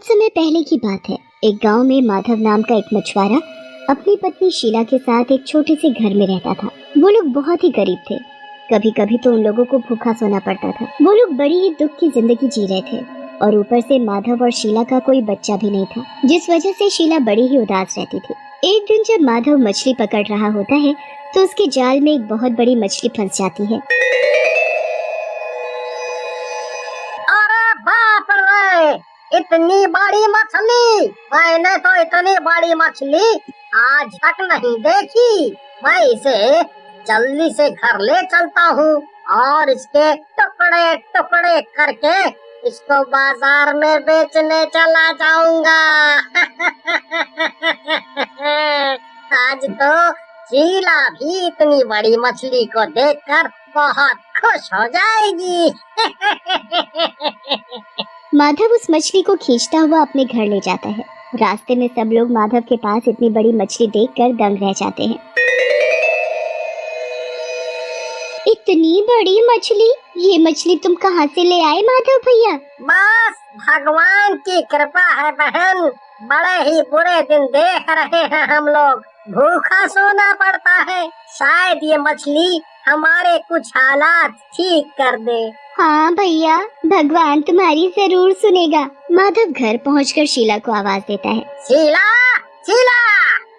बहुत समय पहले की बात है। एक गांव में माधव नाम का एक मछुआरा अपनी पत्नी शीला के साथ एक छोटे से घर में रहता था। वो लोग बहुत ही गरीब थे। कभी कभी तो उन लोगों को भूखा सोना पड़ता था। वो लोग बड़ी ही दुख की जिंदगी जी रहे थे और ऊपर से माधव और शीला का कोई बच्चा भी नहीं था, जिस वजह से शीला बड़ी ही उदास रहती थी। एक दिन जब माधव मछली पकड़ रहा होता है तो उसके जाल में एक बहुत बड़ी मछली फंस जाती है। अरे बाप रे, इतनी बड़ी मछली! मैंने तो इतनी बड़ी मछली आज तक नहीं देखी। मैं इसे जल्दी से घर ले चलता हूँ और इसके टुकड़े टुकड़े करके इसको बाजार में बेचने चला जाऊंगा। आज तो शीला भी इतनी बड़ी मछली को देखकर बहुत खुश हो जाएगी। माधव उस मछली को खींचता हुआ अपने घर ले जाता है। रास्ते में सब लोग माधव के पास इतनी बड़ी मछली देखकर दंग रह जाते हैं। इतनी बड़ी मछली, ये मछली तुम कहाँ से ले आए माधव भैया? बस भगवान की कृपा है बहन। बड़े ही बुरे दिन देख रहे हैं हम लोग। भूखा सोना पड़ता है। शायद ये मछली हमारे कुछ हालात ठीक कर दे। हाँ भैया, भगवान तुम्हारी जरूर सुनेगा। माधव घर पहुंचकर शीला को आवाज देता है। शीला, शीला,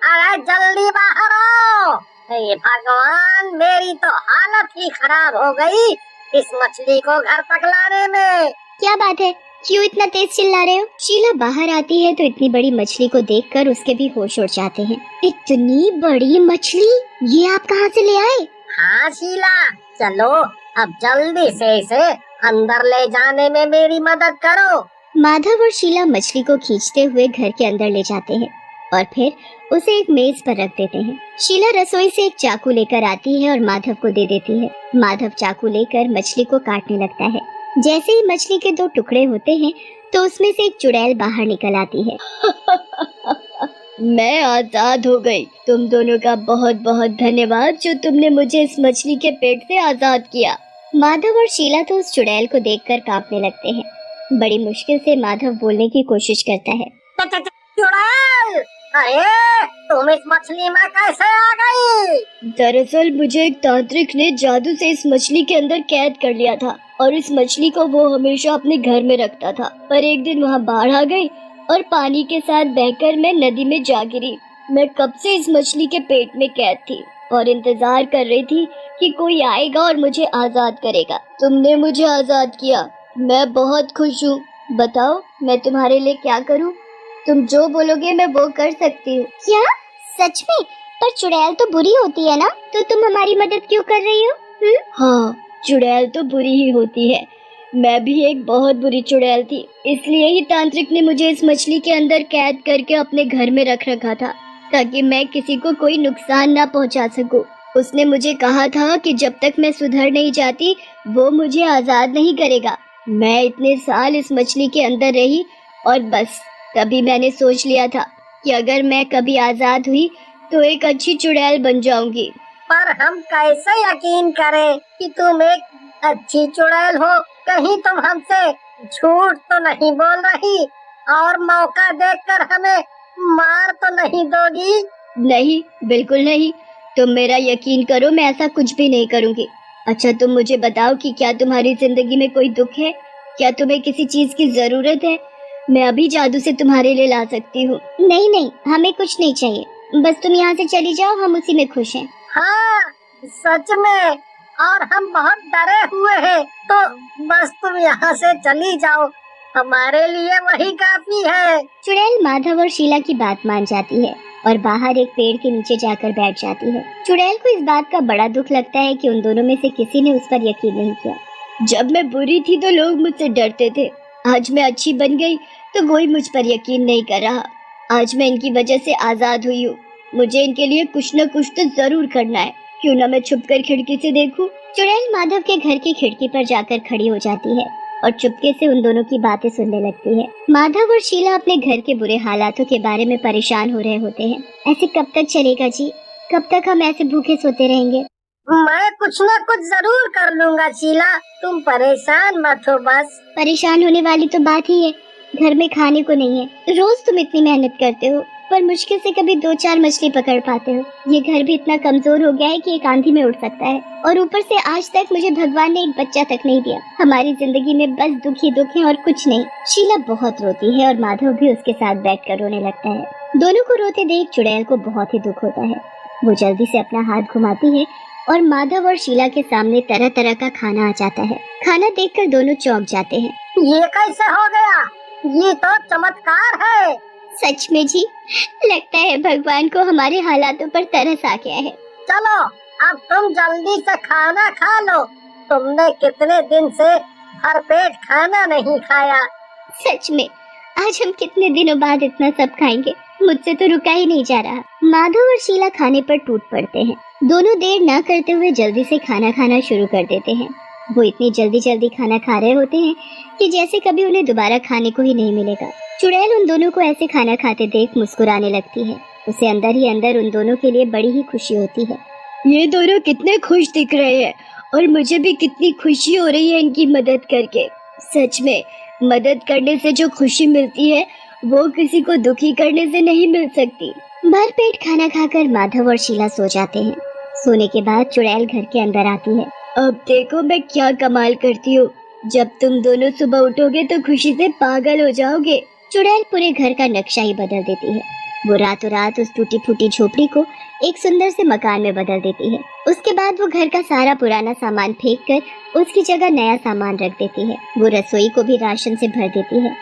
अरे जल्दी बाहर आओ। हे भगवान, मेरी तो हालत ही खराब हो गई इस मछली को घर तक लाने में। क्या बात है, क्यों इतना तेज चिल्ला रहे हो? शीला बाहर आती है तो इतनी बड़ी मछली को देखकर उसके भी होश उड़ जाते हैं। इतनी बड़ी मछली, ये आप कहाँ से ले आए? हाँ शीला, चलो अब जल्दी से इसे अंदर ले जाने में मेरी मदद करो। माधव और शीला मछली को खींचते हुए घर के अंदर ले जाते हैं और फिर उसे एक मेज पर रख देते हैं। शीला रसोई से एक चाकू लेकर आती है और माधव को दे देती है। माधव चाकू लेकर मछली को काटने लगता है। जैसे ही मछली के दो टुकड़े होते हैं तो उसमें से एक चुड़ैल बाहर निकल आती है। मैं आजाद हो गई। तुम दोनों का बहुत बहुत धन्यवाद जो तुमने मुझे इस मछली के पेट से आजाद किया। माधव और शीला तो उस चुड़ैल को देखकर कांपने लगते हैं। बड़ी मुश्किल से माधव बोलने की कोशिश करता है। चुड़ैल, अरे तुम इस मछली में कैसे आ गई? दरअसल मुझे एक तांत्रिक ने जादू से इस मछली के अंदर कैद कर लिया था और इस मछली को वो हमेशा अपने घर में रखता था। पर एक दिन वहाँ बाढ़ आ गई और पानी के साथ बहकर मैं नदी में जा गिरी। मैं कब से इस मछली के पेट में कैद थी और इंतजार कर रही थी कि कोई आएगा और मुझे आजाद करेगा। तुमने मुझे आजाद किया, मैं बहुत खुश हूँ। बताओ मैं तुम्हारे लिए क्या करूँ? तुम जो बोलोगे मैं वो कर सकती हूँ। क्या सच में? पर चुड़ैल तो बुरी होती है ना, तो तुम हमारी मदद क्यों कर रही हो? हाँ, चुड़ैल तो बुरी ही होती है। मैं भी एक बहुत बुरी चुड़ैल थी, इसलिए ही तांत्रिक ने मुझे इस मछली के अंदर कैद करके अपने घर में रख रखा था ताकि मैं किसी को कोई नुकसान ना पहुंचा सकूं। उसने मुझे कहा था कि जब तक मैं सुधर नहीं जाती वो मुझे आजाद नहीं करेगा। मैं इतने साल इस मछली के अंदर रही और बस तभी मैंने सोच लिया था कि अगर मैं कभी आजाद हुई तो एक अच्छी चुड़ैल बन जाऊंगी। पर हम कैसे यकीन करें कि तुम एक अच्छी चुड़ैल हो? कहीं तुम हमसे झूठ तो नहीं बोल रही और मौका देखकर हमें मार तो नहीं दोगी? नहीं, बिल्कुल नहीं। तुम मेरा यकीन करो, मैं ऐसा कुछ भी नहीं करूंगी। अच्छा तुम मुझे बताओ कि क्या तुम्हारी जिंदगी में कोई दुख है? क्या तुम्हें किसी चीज की जरूरत है? मैं अभी जादू से तुम्हारे लिए ला सकती हूँ। नहीं नहीं, हमें कुछ नहीं चाहिए, बस तुम यहाँ से चली जाओ, हम उसी में खुश हैं। हाँ सच में, और हम बहुत डरे हुए हैं, तो बस तुम यहाँ से चली जाओ, हमारे लिए वही काफी है। चुड़ैल माधव और शीला की बात मान जाती है और बाहर एक पेड़ के नीचे जाकर बैठ जाती है। चुड़ैल को इस बात का बड़ा दुख लगता है कि उन दोनों में से किसी ने उस पर यकीन नहीं किया। जब मैं बुरी थी तो लोग मुझसे डरते थे, आज मैं अच्छी बन गई तो कोई मुझ पर यकीन नहीं कर रहा। आज मैं इनकी वजह से आजाद हुई हूँ, मुझे इनके लिए कुछ न कुछ तो जरूर करना है। क्यों ना मैं छुपकर खिड़की से देखूं। चुड़ैल माधव के घर की खिड़की पर जाकर खड़ी हो जाती है और चुपके से उन दोनों की बातें सुनने लगती है। माधव और शीला अपने घर के बुरे हालातों के बारे में परेशान हो रहे होते हैं। ऐसे कब तक चलेगा जी? कब तक हम ऐसे भूखे सोते रहेंगे? मैं कुछ न कुछ जरूर कर लूंगा शीला, तुम परेशान मत हो। बस परेशान होने वाली तो बात ही है, घर में खाने को नहीं है। रोज तुम इतनी मेहनत करते हो पर मुश्किल से कभी 2-4 मछली पकड़ पाते हो। ये घर भी इतना कमजोर हो गया है कि एक आंधी में उड़ सकता है, और ऊपर से आज तक मुझे भगवान ने एक बच्चा तक नहीं दिया। हमारी जिंदगी में बस दुख ही दुख है और कुछ नहीं। शीला बहुत रोती है और माधव भी उसके साथ बैठकर रोने लगता है। दोनों को रोते देख चुड़ैल को बहुत ही दुख होता है। वो जल्दी से अपना हाथ घुमाती है और माधव और शीला के सामने तरह तरह का खाना आ जाता है। खाना देखकर दोनों चौंक जाते हैं। ये कैसे हो गया? ये तो चमत्कार है। सच में जी, लगता है भगवान को हमारे हालातों पर तरस आ गया है। चलो अब तुम जल्दी से खाना खा लो। तुमने कितने दिन से भरपेट खाना नहीं खाया। सच में आज हम कितने दिनों बाद इतना सब खाएंगे। मुझसे तो रुका ही नहीं जा रहा। माधव और शीला खाने पर टूट पड़ते हैं। दोनों देर ना करते हुए जल्दी से खाना खाना शुरू कर देते हैं। वो इतनी जल्दी जल्दी खाना खा रहे होते हैं कि जैसे कभी उन्हें दोबारा खाने को ही नहीं मिलेगा। चुड़ैल उन दोनों को ऐसे खाना खाते देख मुस्कुराने लगती है। उसे अंदर ही अंदर उन दोनों के लिए बड़ी ही खुशी होती है। ये दोनों कितने खुश दिख रहे हैं और मुझे भी कितनी खुशी हो रही है इनकी मदद करके। सच में मदद करने से जो खुशी मिलती है वो किसी को दुखी करने से नहीं मिल सकती। भरपेट खाना खाकर माधव और शीला सो जाते हैं। सोने के बाद चुड़ैल घर के अंदर आती है। अब देखो मैं क्या कमाल करती हूँ। जब तुम दोनों सुबह उठोगे तो खुशी से पागल हो जाओगे। चुड़ैल पूरे घर का नक्शा ही बदल देती है। वो रातों रात उस टूटी फूटी झोपड़ी को एक सुंदर से मकान में बदल देती है। उसके बाद वो घर का सारा पुराना सामान फेंक कर उसकी जगह नया सामान रख देती है। वो रसोई को भी राशन से भर देती है।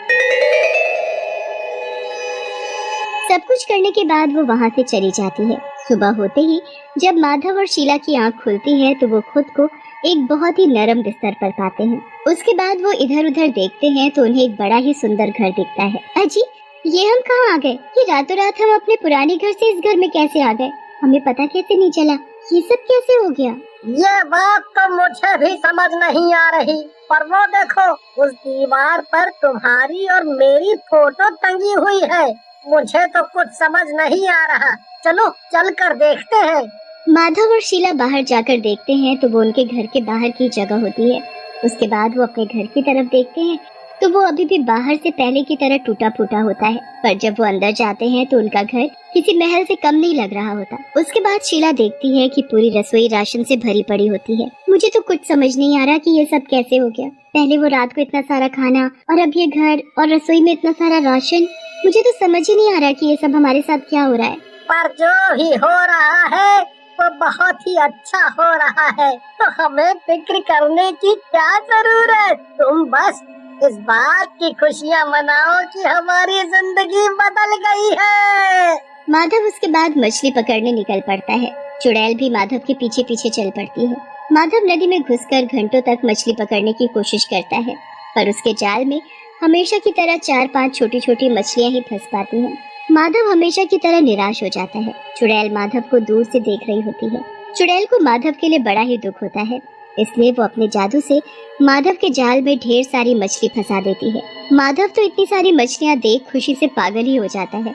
सब कुछ करने के बाद वो वहाँ से चली जाती है। सुबह होते ही जब माधव और शीला की आंख खुलती है तो वो खुद को एक बहुत ही नरम बिस्तर पर पाते हैं। उसके बाद वो इधर उधर देखते हैं तो उन्हें एक बड़ा ही सुंदर घर दिखता है। अजी, ये हम कहाँ आ गए? ये रातों रात हम अपने पुराने घर से इस घर में कैसे आ गए? हमें पता कैसे नहीं चला? ये सब कैसे हो गया? ये बात तो मुझे भी समझ नहीं आ रही, पर वो देखो उस दीवार पर तुम्हारी और मेरी फोटो टंगी हुई है। मुझे तो कुछ समझ नहीं आ रहा। चलो चल कर देखते हैं। माधव और शीला बाहर जाकर देखते हैं तो वो उनके घर के बाहर की जगह होती है। उसके बाद वो अपने घर की तरफ देखते हैं तो वो अभी भी बाहर से पहले की तरह टूटा फूटा होता है, पर जब वो अंदर जाते हैं तो उनका घर किसी महल से कम नहीं लग रहा होता। उसके बाद शीला देखती है कि पूरी रसोई राशन से भरी पड़ी होती है। मुझे तो कुछ समझ नहीं आ रहा कि ये सब कैसे हो गया। पहले वो रात को इतना सारा खाना और अब ये घर और रसोई में इतना सारा राशन। मुझे तो समझ ही नहीं आ रहा कि ये सब हमारे साथ क्या हो रहा है। पर जो भी हो रहा है वो बहुत ही अच्छा हो रहा है, तो हमें फिक्र करने की क्या जरूरत। तुम बस इस बात की खुशियाँ मनाओ कि हमारी जिंदगी बदल गई है। माधव उसके बाद मछली पकड़ने निकल पड़ता है। चुड़ैल भी माधव के पीछे पीछे चल पड़ती है। माधव नदी में घुसकर घंटों तक मछली पकड़ने की कोशिश करता है, पर उसके जाल में हमेशा की तरह 4-5 छोटी छोटी मछलियां ही फंस पाती हैं। माधव हमेशा की तरह निराश हो जाता है। चुड़ैल माधव को दूर से देख रही होती है। चुड़ैल को माधव के लिए बड़ा ही दुख होता है, इसलिए वो अपने जादू से माधव के जाल में ढेर सारी मछली फंसा देती है। माधव तो इतनी सारी मछलियां देख खुशी से पागल ही हो जाता है।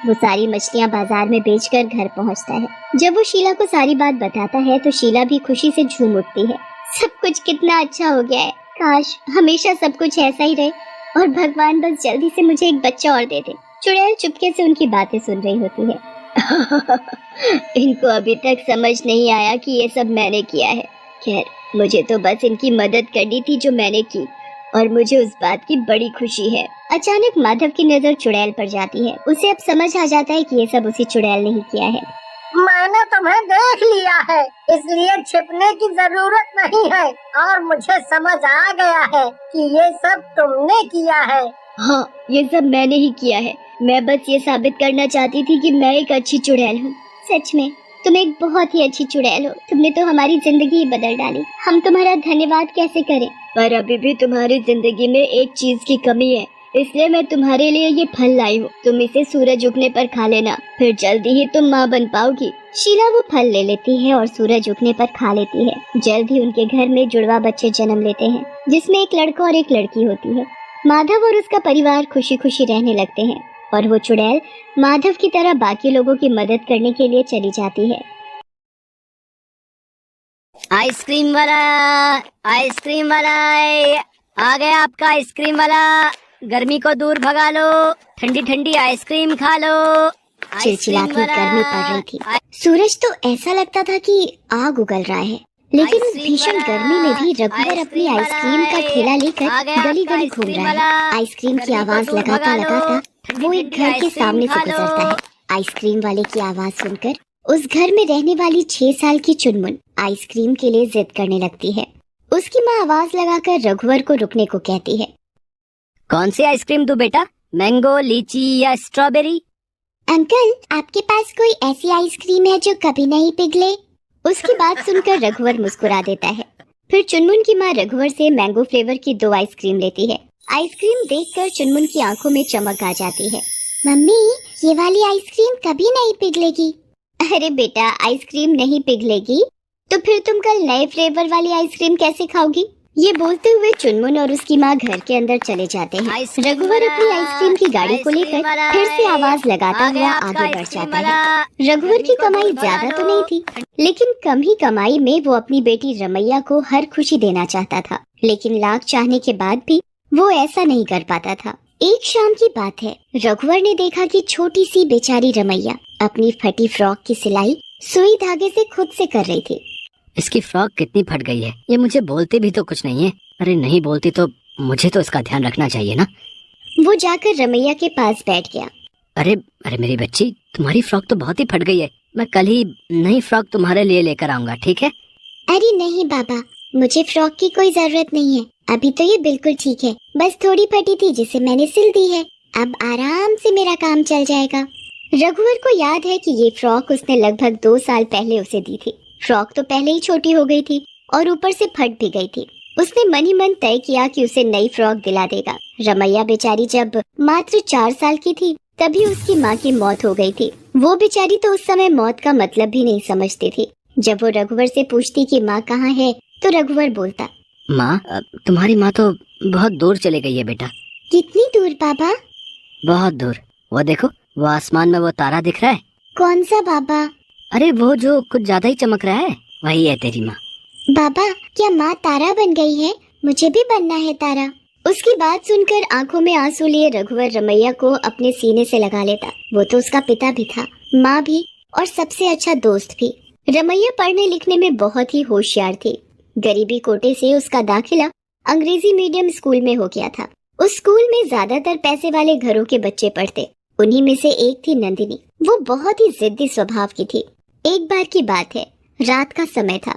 वो सारी मछलियां बाजार में बेचकर घर पहुंचता है। जब वो शीला को सारी बात बताता है तो शीला भी खुशी से झूम उठती है। सब कुछ कितना अच्छा हो गया है। काश हमेशा सब कुछ ऐसा ही रहे और भगवान बस जल्दी से मुझे एक बच्चा और दे दे। चुड़ैल चुपके से उनकी बातें सुन रही होती है। इनको अभी तक समझ नहीं आया कि ये सब मैंने किया है। खैर, मुझे तो बस इनकी मदद करनी थी जो मैंने की, और मुझे उस बात की बड़ी खुशी है। अचानक माधव की नजर चुड़ैल पर जाती है। उसे अब समझ आ जाता है कि ये सब उसी चुड़ैल ने ही किया है। मैंने तुम्हें देख लिया है, इसलिए छिपने की जरूरत नहीं है, और मुझे समझ आ गया है कि ये सब तुमने किया है। हाँ, ये सब मैंने ही किया है। मैं बस ये साबित करना चाहती थी कि मैं एक अच्छी चुड़ैल हूँ। सच में तुम एक बहुत ही अच्छी चुड़ैल हो। तुमने तो हमारी जिंदगी ही बदल डाली। हम तुम्हारा धन्यवाद कैसे करें? पर अभी भी तुम्हारी जिंदगी में एक चीज की कमी है, इसलिए मैं तुम्हारे लिए ये फल लाई हूँ। तुम इसे सूरज उगने पर खा लेना, फिर जल्दी ही तुम माँ बन पाओगी। शीला वो फल ले लेती है और सूरज उगने पर खा लेती है। जल्द ही उनके घर में जुड़वा बच्चे जन्म लेते हैं, जिसमें एक लड़का और एक लड़की होती है। माधव और उसका परिवार खुशी खुशी रहने लगते हैं और वो चुड़ैल माधव की तरह बाकी लोगों की मदद करने के लिए चली जाती है। आइसक्रीम वाला, आ गया आपका आइसक्रीम वाला। गर्मी को दूर भगा लो, ठंडी ठंडी आइसक्रीम खा लो। चिलचिलाती गर्मी पड़ रही थी। सूरज तो ऐसा लगता था कि आग उगल रहा है, लेकिन उस भीषण गर्मी में भी रघुवर अपनी आइसक्रीम का ठेला लेकर गली गली घूम रहा है। आइसक्रीम की आवाज लगाता लगाता वो एक घर के सामने से गुजरता है। आइसक्रीम वाले की आवाज सुनकर उस घर में रहने वाली 6 साल की चुनमुन आइसक्रीम के लिए जिद करने लगती है। उसकी माँ आवाज लगाकर रघुवर को रुकने को कहती है। कौन सी आइसक्रीम दूं बेटा, मैंगो, लीची या स्ट्रॉबेरी? अंकल, आपके पास कोई ऐसी आइसक्रीम है जो कभी नहीं पिघले? उसकी बात सुनकर रघुवर मुस्कुरा देता है। फिर चुनमुन की माँ रघुवर से मैंगो फ्लेवर की 2 आइसक्रीम लेती है। आइसक्रीम देखकर चुनमुन की आंखों में चमक आ जाती है। मम्मी, ये वाली आइसक्रीम कभी नहीं पिघलेगी। अरे बेटा, आइसक्रीम नहीं पिघलेगी तो फिर तुम कल नए फ्लेवर वाली आइसक्रीम कैसे खाओगी? ये बोलते हुए चुनमुन और उसकी माँ घर के अंदर चले जाते हैं। रघुवर अपनी आइसक्रीम की गाड़ी को लेकर फिर से आवाज लगाता हुआ आगे बढ़ जाता है। रघुवर की कमाई ज्यादा तो नहीं थी, लेकिन कम ही कमाई में वो अपनी बेटी रमैया को हर खुशी देना चाहता था। लेकिन लाख चाहने के बाद भी वो ऐसा नहीं कर पाता था। एक शाम की बात है, रघुवर ने देखा कि छोटी सी बेचारी रमैया अपनी फटी फ्रॉक की सिलाई सुई धागे से खुद से कर रही थी। इसकी फ्रॉक कितनी फट गई है, ये मुझे बोलती भी तो कुछ नहीं है। अरे नहीं बोलती तो मुझे तो इसका ध्यान रखना चाहिए ना। वो जाकर रमैया के पास बैठ गया। अरे अरे मेरी बच्ची, तुम्हारी फ्रॉक तो बहुत ही फट गई है। मैं कल ही नई फ्रॉक तुम्हारे लिए लेकर आऊंगा, ठीक है? अरे नहीं बाबा, मुझे फ्रॉक की कोई जरूरत नहीं है। अभी तो ये बिल्कुल ठीक है, बस थोड़ी फटी थी जिसे मैंने सिल दी है। अब आराम से मेरा काम चल जाएगा। रघुवर को याद है कि ये फ्रॉक उसने लगभग 2 साल पहले उसे दी थी। फ्रॉक तो पहले ही छोटी हो गई थी और ऊपर से फट भी गई थी। उसने मन ही मन तय किया कि उसे नई फ्रॉक दिला देगा। रमैया बेचारी जब मात्र 4 साल की थी तभी उसकी माँ की मौत हो गई थी। वो बेचारी तो उस समय मौत का मतलब भी नहीं समझती थी। जब वो रघुवर से पूछती कि माँ कहाँ है तो रघुवर बोलता, माँ, तुम्हारी माँ तो बहुत दूर चले गई है बेटा। कितनी दूर बाबा? बहुत दूर। वो देखो, वो आसमान में वो तारा दिख रहा है। कौन सा बाबा? अरे वो जो कुछ ज्यादा ही चमक रहा है, वही है तेरी माँ। बाबा, क्या माँ तारा बन गई है? मुझे भी बनना है तारा। उसकी बात सुनकर आंखों में आंसू लिए रघुवर रमैया को अपने सीने से लगा लेता। वो तो उसका पिता भी था, माँ भी और सबसे अच्छा दोस्त भी। रमैया पढ़ने लिखने में बहुत ही होशियार थी। गरीबी कोटे से उसका दाखिला अंग्रेजी मीडियम स्कूल में हो गया था। उस स्कूल में ज्यादातर पैसे वाले घरों के बच्चे पढ़ते। उन्हीं में से एक थी नंदिनी। वो बहुत ही जिद्दी स्वभाव की थी। एक बार की बात है, रात का समय था।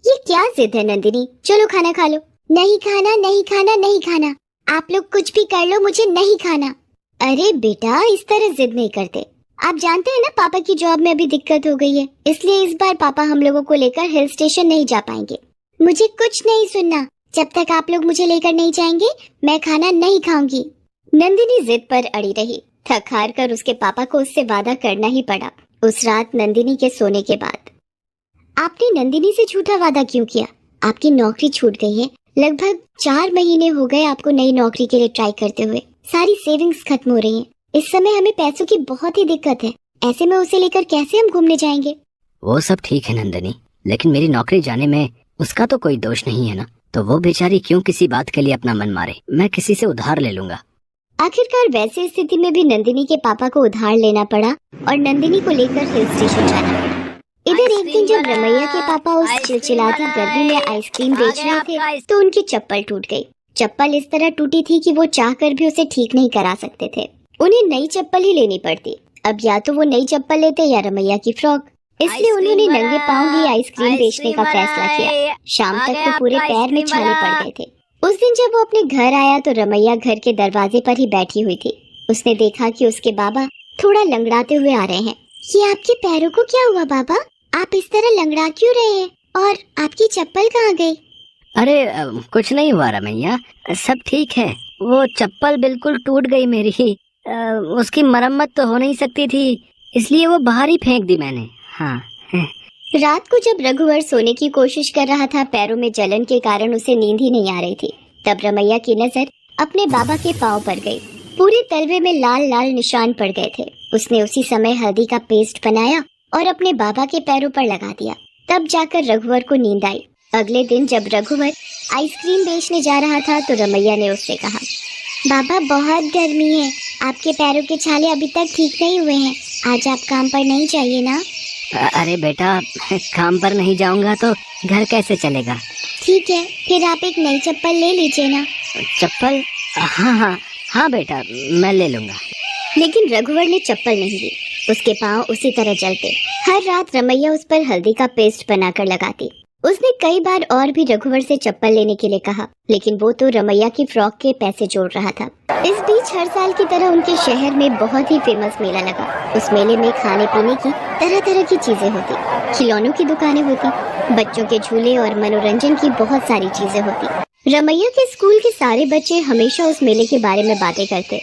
ये क्या जिद है नंदिनी, चलो खाना खा लो। नहीं खाना, नहीं खाना, नहीं खाना। आप लोग कुछ भी कर लो, मुझे नहीं खाना। अरे बेटा, इस तरह जिद नहीं करते। आप जानते हैं ना पापा की जॉब में अभी दिक्कत हो गई है, इसलिए इस बार पापा हम लोगों को लेकर हिल स्टेशन नहीं जा पाएंगे। मुझे कुछ नहीं सुनना। जब तक आप लोग मुझे लेकर नहीं जाएंगे मैं खाना नहीं खाऊंगी। नंदिनी जिद पर अड़ी रही। थक हार कर उसके पापा को उससे वादा करना ही पड़ा। उस रात नंदिनी के सोने के बाद। आपने नंदिनी से झूठा वादा क्यों किया? आपकी नौकरी छूट गई है। लगभग 4 महीने हो गए आपको नई नौकरी के लिए ट्राई करते हुए। सारी सेविंग्स खत्म हो रही हैं। इस समय हमें पैसों की बहुत ही दिक्कत है। ऐसे में उसे लेकर कैसे हम घूमने जाएंगे? वो सब ठीक है नंदिनी, लेकिन मेरी नौकरी जाने में उसका तो कोई दोष नहीं है ना। तो वो बेचारी क्यों किसी बात के लिए अपना मन मारे? मैं किसी से उधार ले लूंगा। आखिरकार वैसी स्थिति में भी नंदिनी के पापा को उधार लेना पड़ा और नंदिनी को लेकर हिल स्टेशन जाना पड़ा। इधर एक दिन जब रमैया के पापा उस चिलचिलाती गर्मी में आइसक्रीम बेच रहे थे तो उनकी चप्पल टूट गई। चप्पल इस तरह टूटी थी कि वो चाहकर भी उसे ठीक नहीं करा सकते थे। उन्हें नई चप्पल ही लेनी पड़ती। अब या तो वो नई चप्पल लेते या रमैया की फ्रॉक। इसलिए उन्होंने नंगे पांव ही आइसक्रीम बेचने का फैसला किया। शाम तक तो पूरे पैर में छाले पड़ गए थे। उस दिन जब वो अपने घर आया तो रमैया घर के दरवाजे पर ही बैठी हुई थी। उसने देखा कि उसके बाबा थोड़ा लंगड़ाते हुए आ रहे हैं। ये आपके पैरों को क्या हुआ बाबा? आप इस तरह लंगड़ा क्यों रहे हैं? और आपकी चप्पल कहाँ गई? अरे कुछ नहीं हुआ रमैया, सब ठीक है। वो चप्पल बिल्कुल टूट गई मेरी। उसकी मरम्मत तो हो नहीं सकती थी, इसलिए वो बाहर ही फेंक दी मैंने। हाँ। रात को जब रघुवर सोने की कोशिश कर रहा था, पैरों में जलन के कारण उसे नींद ही नहीं आ रही थी। तब रमैया की नजर अपने बाबा के पांव पर गई। पूरे तलवे में लाल लाल निशान पड़ गए थे। उसने उसी समय हल्दी का पेस्ट बनाया और अपने बाबा के पैरों पर लगा दिया। तब जाकर रघुवर को नींद आई। अगले दिन जब रघुवर आइसक्रीम बेचने जा रहा था तो रमैया ने उससे कहा, बाबा बहुत गर्मी है, आपके पैरों के छाले अभी तक ठीक नहीं हुए हैं। आज आप काम पर नहीं जाइए ना। अरे बेटा, काम पर नहीं जाऊंगा तो घर कैसे चलेगा। ठीक है, फिर आप एक नई चप्पल ले लीजिए ना। चप्पल? हाँ हाँ हाँ बेटा, मैं ले लूंगा। लेकिन रघुवर ने चप्पल नहीं ली। उसके पाँव उसी तरह जलते। हर रात रमैया उस पर हल्दी का पेस्ट बनाकर लगाती। उसने कई बार और भी रघुवर से चप्पल लेने के लिए कहा, लेकिन वो तो रमैया की फ्रॉक के पैसे जोड़ रहा था। इस बीच हर साल की तरह उनके शहर में बहुत ही फेमस मेला लगा। उस मेले में खाने पीने की तरह तरह की चीजें होती, खिलौनों की दुकानें होती, बच्चों के झूले और मनोरंजन की बहुत सारी चीजें होती। रमैया के स्कूल के सारे बच्चे हमेशा उस मेले के बारे में बातें करते।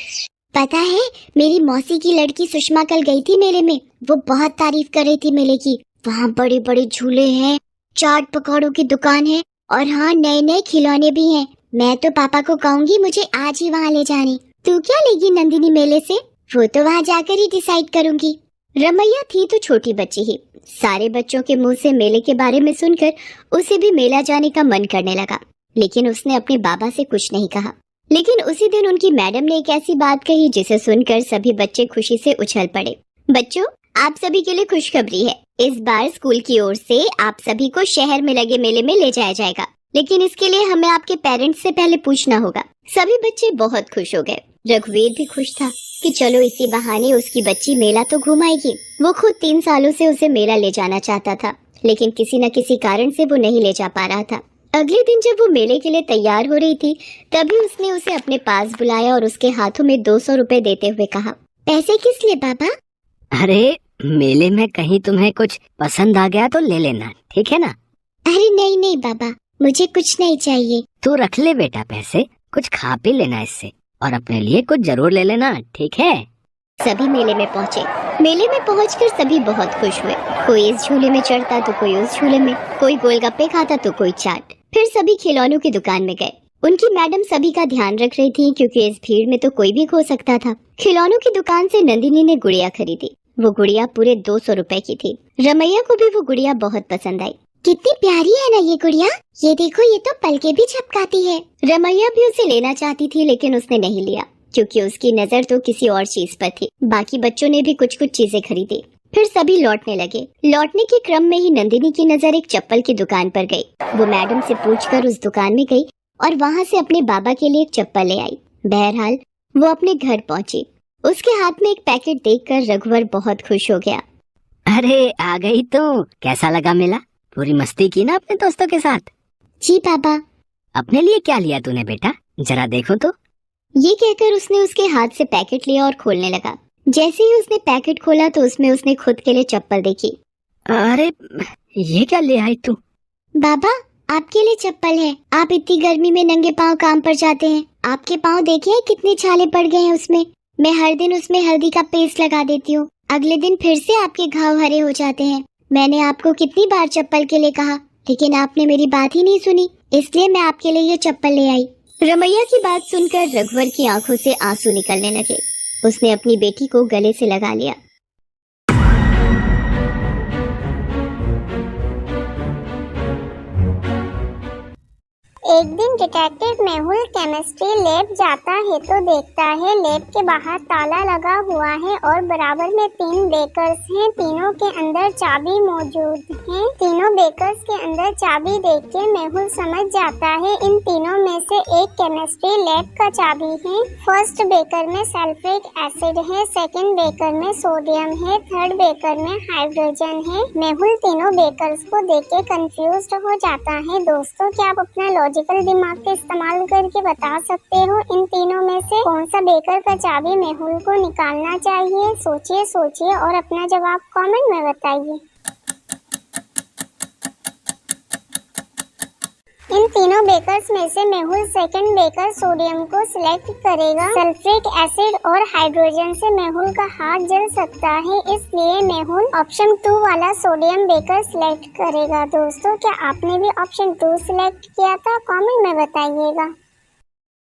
पता है, मेरी मौसी की लड़की सुषमा कल गई थी मेले में। वो बहुत तारीफ कर रही थी मेले की। वहाँ बड़े बड़े झूले हैं, चाट पकौड़ों की दुकान है और हाँ, नए नए खिलौने भी हैं। मैं तो पापा को कहूँगी मुझे आज ही वहाँ ले जाने। तू क्या लेगी नंदिनी मेले से? वो तो वहाँ जाकर ही डिसाइड करूँगी। रमैया थी तो छोटी बच्ची ही। सारे बच्चों के मुंह से मेले के बारे में सुनकर उसे भी मेला जाने का मन करने लगा, लेकिन उसने अपने बाबा से कुछ नहीं कहा। लेकिन उसी दिन उनकी मैडम ने एक ऐसी बात कही जिसे सुनकर सभी बच्चे खुशी से उछल पड़े। बच्चों, आप सभी के लिए खुशखबरी है। इस बार स्कूल की ओर से आप सभी को शहर में लगे मेले में ले जाया जाएगा, लेकिन इसके लिए हमें आपके पेरेंट्स से पहले पूछना होगा। सभी बच्चे बहुत खुश हो गए। रघुवीर भी खुश था कि चलो इसी बहाने उसकी बच्ची मेला तो घुमाएगी। वो खुद 3 सालों से उसे मेला ले जाना चाहता था, लेकिन किसी न किसी कारण से वो नहीं ले जा पा रहा था। अगले दिन जब वो मेले के लिए तैयार हो रही थी, तभी उसने उसे अपने पास बुलाया और उसके हाथों में 200 रुपए देते हुए कहा, पैसे किस लिए पापा? अरे, मेले में कहीं तुम्हें कुछ पसंद आ गया तो ले लेना, ठीक है ना? अरे नहीं नहीं बाबा, मुझे कुछ नहीं चाहिए। तू रख ले बेटा पैसे, कुछ खा पी लेना इससे, और अपने लिए कुछ जरूर ले लेना, ठीक है? सभी मेले में पहुँचे। मेले में पहुंचकर सभी बहुत खुश हुए। कोई इस झूले में चढ़ता तो कोई उस झूले में, कोई गोलगप्पे खाता तो कोई चाट। फिर सभी खिलौनों की दुकान में गए। उनकी मैडम सभी का ध्यान रख रही थी, क्योंकि इस भीड़ में तो कोई भी खो सकता था। खिलौनों की दुकान से नंदिनी ने गुड़िया खरीदी। वो गुड़िया पूरे 200 रुपए की थी। रमैया को भी वो गुड़िया बहुत पसंद आई। कितनी प्यारी है ना ये गुड़िया, ये देखो, ये तो पलके भी झपकाती है। रमैया भी उसे लेना चाहती थी, लेकिन उसने नहीं लिया, क्योंकि उसकी नजर तो किसी और चीज पर थी। बाकी बच्चों ने भी कुछ कुछ चीजें खरीदी। फिर सभी लौटने लगे। लौटने के क्रम में ही नंदिनी की नजर एक चप्पल की दुकान पर गई। वो मैडम से पूछकर उस दुकान में गई और वहाँ से अपने बाबा के लिए एक चप्पल ले आई। बहरहाल वो अपने घर पहुँची। उसके हाथ में एक पैकेट देखकर रघुवर बहुत खुश हो गया। अरे आ गई तो, कैसा लगा मेला? पूरी मस्ती की ना अपने दोस्तों के साथ? जी पापा। अपने लिए क्या लिया तूने बेटा, जरा देखो तो। ये कहकर उसने उसके हाथ से पैकेट लिया और खोलने लगा। जैसे ही उसने पैकेट खोला तो उसमें उसने खुद के लिए चप्पल देखी। अरे ये क्या ले आई तू? बाबा, आपके लिए चप्पल है। आप इतनी गर्मी में नंगे पाँव काम पर जाते हैं। आपके पाँव देखे कितने छाले पड़ गए हैं उसमें। मैं हर दिन उसमें हल्दी का पेस्ट लगा देती हूँ, अगले दिन फिर से आपके घाव हरे हो जाते हैं। मैंने आपको कितनी बार चप्पल के लिए कहा, लेकिन आपने मेरी बात ही नहीं सुनी, इसलिए मैं आपके लिए ये चप्पल ले आई। रमैया की बात सुनकर रघुवर की आंखों से आंसू निकलने लगे। उसने अपनी बेटी को गले से लगा लिया। एक दिन डिटेक्टिव मेहुल केमिस्ट्री लैब जाता है तो देखता है लैब के बाहर ताला लगा हुआ है और बराबर में 3 बेकर्स हैं। तीनों के अंदर चाबी मौजूद है। तीनों बेकर्स के अंदर चाबी देख के मेहुल समझ जाता है इन तीनों में से एक केमिस्ट्री लैब का चाबी है। फर्स्ट बेकर में सल्फ्रिक एसिड है, सेकंड बेकर में सोडियम है, थर्ड बेकर में हाइड्रोजन है। मेहुल तीनों बेकर्स को देख के कंफ्यूज्ड हो जाता है। दोस्तों, क्या आप अपना लॉजिकल दिमाग का इस्तेमाल करके बता सकते हो इन तीनों में से कौन सा बेकर का चाबी मेहुल को निकालना चाहिए? सोचिए और अपना जवाब कमेंट में बताइए। इन तीनों बेकर्स में से मेहुल सेकंड बेकर सोडियम को सिलेक्ट करेगा। सल्फ्रिक एसिड और हाइड्रोजन से मेहुल का हाथ जल सकता है, इसलिए मेहुल ऑप्शन 2 वाला सोडियम बेकर सिलेक्ट करेगा। दोस्तों, क्या आपने भी ऑप्शन 2 सिलेक्ट किया था? कमेंट में बताइएगा।